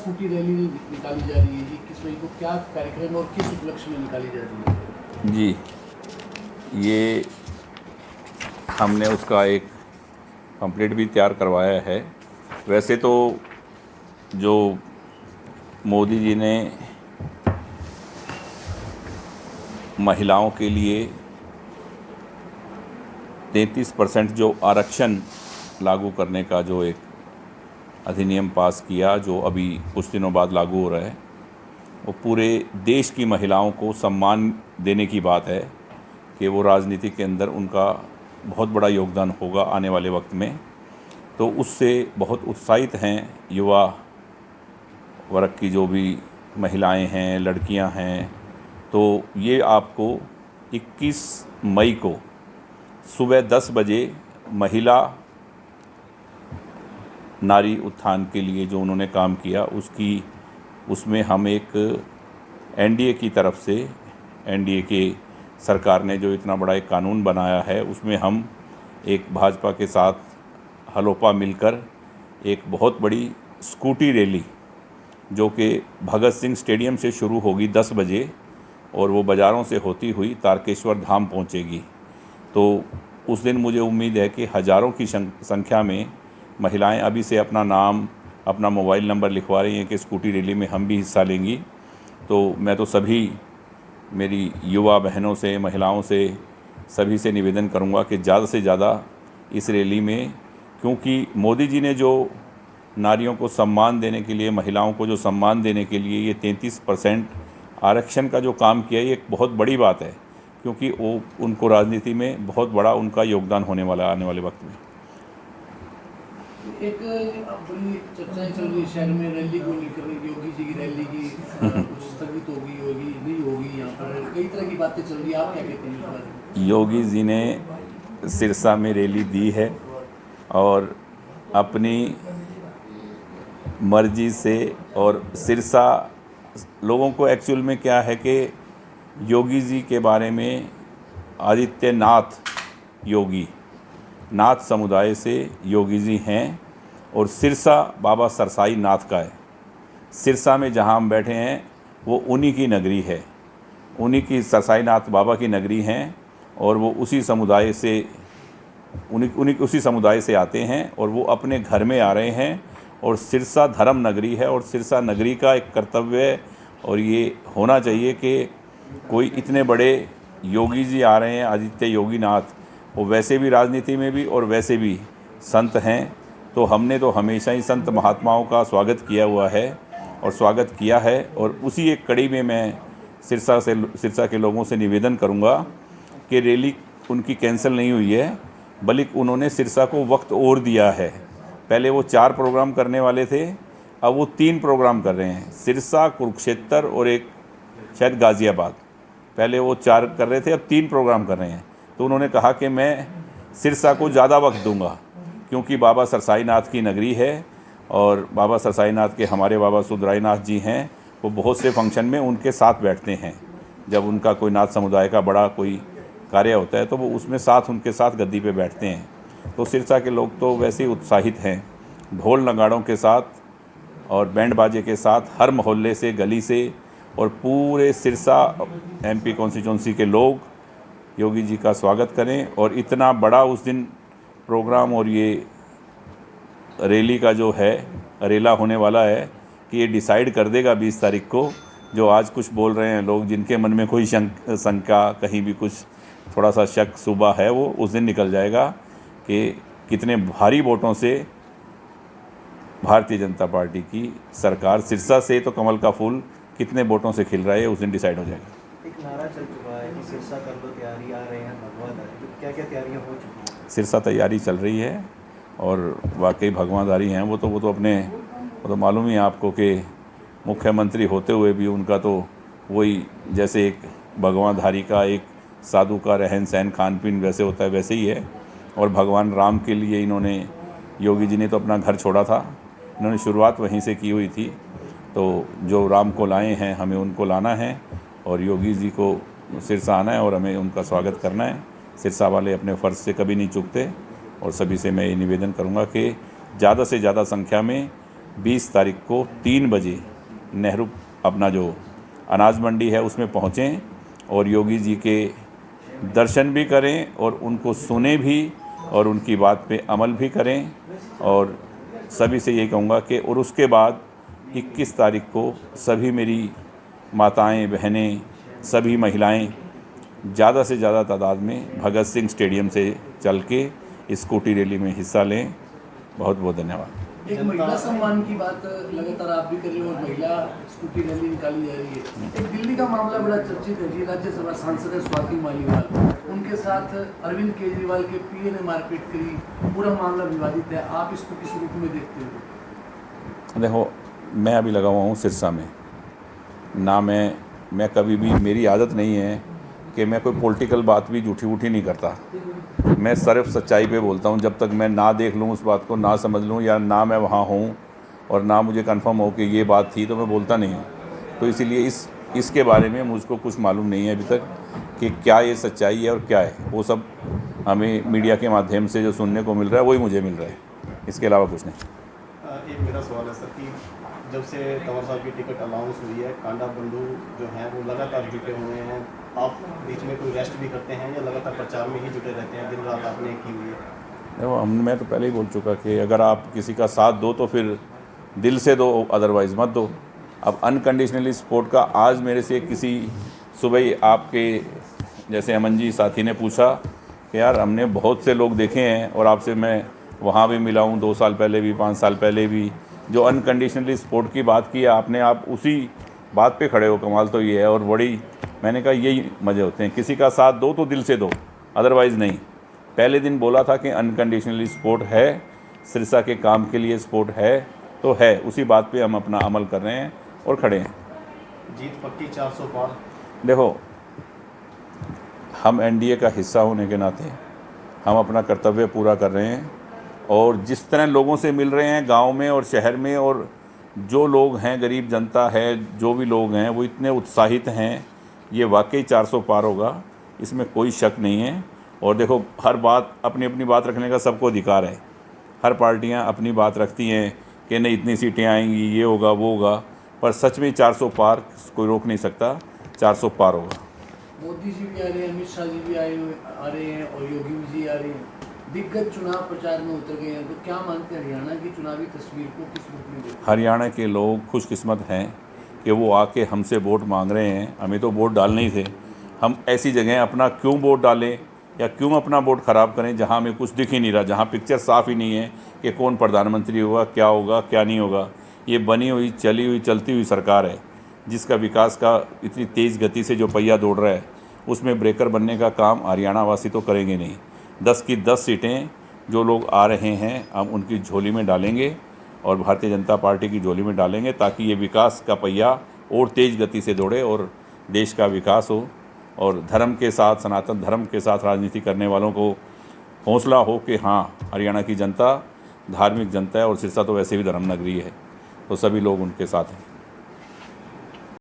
Scooty rally निकाली जा रही है, 21 मई को क्या कार्यक्रम और किस उपलक्ष्य में निकाली जा रही है? जी, ये हमने उसका एक पम्पलेट भी तैयार करवाया है। वैसे तो जो मोदी जी ने महिलाओं के लिए 33% जो आरक्षण लागू करने का जो एक अधिनियम पास किया, जो अभी कुछ दिनों बाद लागू हो रहा है, वो पूरे देश की महिलाओं को सम्मान देने की बात है कि वो राजनीति के अंदर उनका बहुत बड़ा योगदान होगा आने वाले वक्त में। तो उससे बहुत उत्साहित हैं युवा वर्ग की जो भी महिलाएं हैं, लड़कियां हैं। तो ये आपको 21 मई को सुबह 10 बजे महिला नारी उत्थान के लिए जो उन्होंने काम किया उसमें हम एक एनडीए की तरफ से, एनडीए के सरकार ने जो इतना बड़ा एक कानून बनाया है, उसमें हम एक भाजपा के साथ हलोपा मिलकर एक बहुत बड़ी स्कूटी रैली जो कि भगत सिंह स्टेडियम से शुरू होगी 10 बजे और वो बाज़ारों से होती हुई तारकेश्वर धाम पहुंचेगी। तो उस दिन मुझे उम्मीद है कि हज़ारों की संख्या में महिलाएं अभी से अपना नाम, अपना मोबाइल नंबर लिखवा रही हैं कि स्कूटी रैली में हम भी हिस्सा लेंगी। तो मैं तो सभी मेरी युवा बहनों से, महिलाओं से, सभी से निवेदन करूंगा कि ज़्यादा से ज़्यादा इस रैली में, क्योंकि मोदी जी ने जो नारियों को सम्मान देने के लिए, महिलाओं को जो सम्मान देने के लिए ये 33% आरक्षण का जो काम किया, ये एक बहुत बड़ी बात है, क्योंकि वो उनको राजनीति में बहुत बड़ा उनका योगदान होने वाला आने वाले वक्त में। एक बड़ी चर्चाएं चल रही है शहर में रैली को लेकर, योगी जी की रैली की कुछ स्थगित होगी, नहीं होगी, यहाँ पर कई तरह की बातें चल रही है, आप क्या कहते हैं इस बारे में? योगी जी ने सिरसा में रैली दी है और अपनी मर्जी से, और सिरसा लोगों को एक्चुअल में क्या है कि योगी जी के बारे में आदित्यनाथ योगी, नाथ समुदाय से योगी जी हैं और सिरसा बाबा सरसाई नाथ का है। सिरसा में जहां हम बैठे हैं वो उन्हीं की नगरी है, उन्हीं की सरसाई नाथ बाबा की नगरी हैं और वो उसी समुदाय से आते हैं और वो अपने घर में आ रहे हैं। और सिरसा धर्म नगरी है और सिरसा नगरी का एक कर्तव्य है और ये होना चाहिए कि कोई इतने बड़े योगी जी आ रहे हैं, आदित्य योगी नाथ, वो वैसे भी राजनीति में भी और वैसे भी संत हैं। तो हमने तो हमेशा ही संत महात्माओं का स्वागत किया हुआ है और स्वागत किया है, और उसी एक कड़ी में मैं सिरसा के लोगों से निवेदन करूंगा कि रैली उनकी कैंसिल नहीं हुई है, बल्कि उन्होंने सिरसा को वक्त और दिया है। पहले वो 4 प्रोग्राम करने वाले थे, अब वो 3 प्रोग्राम कर रहे हैं, सिरसा, कुरुक्षेत्र और एक शायद गाज़ियाबाद। पहले वो 4 कर रहे थे, अब 3 प्रोग्राम कर रहे हैं। तो उन्होंने कहा कि मैं सिरसा को ज़्यादा वक्त दूंगा, क्योंकि बाबा सरसाई नाथ की नगरी है और बाबा सरसाई नाथ के हमारे बाबा सुधराई नाथ जी हैं, वो बहुत से फंक्शन में उनके साथ बैठते हैं। जब उनका कोई नाथ समुदाय का बड़ा कोई कार्य होता है तो वो उसमें साथ उनके साथ गद्दी पे बैठते हैं। तो सिरसा के लोग तो वैसे ही उत्साहित हैं, ढोल नगाड़ों के साथ और बैंड बाजे के साथ, हर मोहल्ले से, गली से और पूरे सिरसा एमपी कॉन्स्टिट्यूंसी के लोग योगी जी का स्वागत करें। और इतना बड़ा उस दिन प्रोग्राम और ये रैली का जो है रेला होने वाला है कि ये डिसाइड कर देगा 20 तारीख को। जो आज कुछ बोल रहे हैं लोग, जिनके मन में कोई शंका, कहीं भी कुछ थोड़ा सा शक सुबह है, वो उस दिन निकल जाएगा कि कितने भारी वोटों से भारतीय जनता पार्टी की सरकार, सिरसा से तो कमल का फूल कितने वोटों से खिल रहा है, उस दिन डिसाइड हो जाएगा। एक नारा चल चुका है कि सिरसा कर लो तैयारी, आ रहे हैं भगवाधारी, तो क्या क्या तैयारियां हो चुकी हैं? सिरसा तैयारी चल रही है और वाकई भगवाधारी हैं वो तो मालूम ही है आपको कि मुख्यमंत्री होते हुए भी उनका तो वही, जैसे एक भगवाधारी का, एक साधु का रहन सहन, खान पीन वैसे होता है, वैसे ही है। और भगवान राम के लिए इन्होंने, योगी जी ने तो अपना घर छोड़ा था, इन्होंने शुरुआत वहीं से की हुई थी। तो जो राम को लाए हैं, हमें उनको लाना है और योगी जी को सिरसा आना है और हमें उनका स्वागत करना है। सिरसा वाले अपने फ़र्ज़ से कभी नहीं चूकते और सभी से मैं ये निवेदन करूँगा कि ज़्यादा से ज़्यादा संख्या में 20 तारीख को 3 बजे नेहरू अपना जो अनाज मंडी है उसमें पहुँचें और योगी जी के दर्शन भी करें और उनको सुने भी और उनकी बात पे अमल भी करें। और सभी से यही कहूँगा कि और उसके बाद 21 तारीख को सभी मेरी माताएं, बहनें, सभी महिलाएं ज़्यादा से ज़्यादा तादाद में भगत सिंह स्टेडियम से चल के स्कूटी रैली में हिस्सा लें। बहुत बहुत धन्यवाद। एक महिला सम्मान की बात लगातार आप भी कर रहे हो और महिला स्कूटी रैली निकाली जा रही है। एक दिल्ली का मामला बड़ा चर्चित है जी, राज्यसभा सांसद है स्वाति मालीवाल, उनके साथ अरविंद केजरीवाल के पीए ने मारपीट करी, पूरा मामला विवादित है। आप इसको किस रूप में देखते हो? देखो, मैं अभी लगा हुआ हूँ सिरसा में ना, मैं कभी भी, मेरी आदत नहीं है कि मैं कोई पॉलिटिकल बात भी झूठी वूठी नहीं करता। मैं सिर्फ सच्चाई पे बोलता हूँ। जब तक मैं ना देख लूँ उस बात को, ना समझ लूँ, या ना मैं वहाँ हूँ और ना मुझे कंफर्म हो कि ये बात थी, तो मैं बोलता नहीं हूँ। तो इसीलिए इसके बारे में मुझको कुछ मालूम नहीं है अभी तक कि क्या ये सच्चाई है और क्या है। वो सब हमें मीडिया के माध्यम से जो सुनने को मिल रहा है वही मुझे मिल रहा है, इसके अलावा कुछ नहीं। एक मेरा सवाल है सर कि जब से तंवर साहब की टिकट अनाउंस हुई है, कांडा बंधु जो हैं वो लगातार जुटे हुए हैं। आप बीच में कोई रेस्ट भी करते हैं या लगातार प्रचार में ही जुटे रहते हैं? दिन रात आपने की हुई है। देखो, मैं तो पहले ही बोल चुका कि अगर आप किसी का साथ दो तो फिर दिल से दो, अदरवाइज़ मत दो। अब अनकंडीशनली सपोर्ट का आज मेरे से किसी सुबह ही आपके जैसे अमन जी साथी ने पूछा कि यार हमने बहुत से लोग देखे हैं और आपसे मैं वहाँ भी मिला हूँ 2 साल पहले भी, 5 साल पहले भी, जो अनकंडीशनली सपोर्ट की बात की है आपने, आप उसी बात पे खड़े हो। कमाल तो ये है। और बड़ी, मैंने कहा यही मज़े होते हैं, किसी का साथ दो तो दिल से दो, अदरवाइज़ नहीं। पहले दिन बोला था कि अनकंडीशनली सपोर्ट है, सिरसा के काम के लिए सपोर्ट है, तो है। उसी बात पे हम अपना अमल कर रहे हैं और खड़े हैं। जीत पक्की 400 पार। देखो, हम एनडीए का हिस्सा होने के नाते हम अपना कर्तव्य पूरा कर रहे हैं और जिस तरह लोगों से मिल रहे हैं गांव में और शहर में, और जो लोग हैं, गरीब जनता है, जो भी लोग हैं वो इतने उत्साहित हैं, ये वाकई 400 पार होगा, इसमें कोई शक नहीं है। और देखो, हर बात अपनी अपनी बात रखने का सबको अधिकार है। हर पार्टियां अपनी बात रखती हैं कि नहीं इतनी सीटें आएंगी, ये होगा, वो होगा, पर सच में 400 पार कोई रोक नहीं सकता। 400 पार होगा। मोदी जी भी आ रहे हैं, अमित शाह जी भी आ रहे हैं और योगी जी आ रहे हैं, दिग्गज चुनाव प्रचार में उतर गए हैं। तो क्या मानते हैं हरियाणा की चुनावी तस्वीर को किस रूप में देखते हैं? हरियाणा के लोग खुशकिस्मत हैं कि वो आके हमसे वोट मांग रहे हैं। हमें तो वोट डालने ही थे। हम ऐसी जगह अपना क्यों वोट डालें या क्यों अपना वोट ख़राब करें जहां हमें कुछ दिख ही नहीं रहा, जहां पिक्चर साफ़ ही नहीं है कि कौन प्रधानमंत्री होगा, क्या नहीं होगा। ये बनी हुई, चली हुई, चलती हुई सरकार है जिसका विकास का इतनी तेज़ गति से जो पहिया दौड़ रहा है, उसमें ब्रेकर बनने का काम हरियाणा वासी तो करेंगे नहीं। 10 की 10 सीटें जो लोग आ रहे हैं हम उनकी झोली में डालेंगे और भारतीय जनता पार्टी की झोली में डालेंगे, ताकि ये विकास का पहिया और तेज़ गति से दौड़े और देश का विकास हो। और धर्म के साथ, सनातन धर्म के साथ राजनीति करने वालों को हौसला हो कि हाँ, हरियाणा की जनता धार्मिक जनता है और सिरसा तो वैसे भी धर्म नगरी है, तो सभी लोग उनके साथ हैं।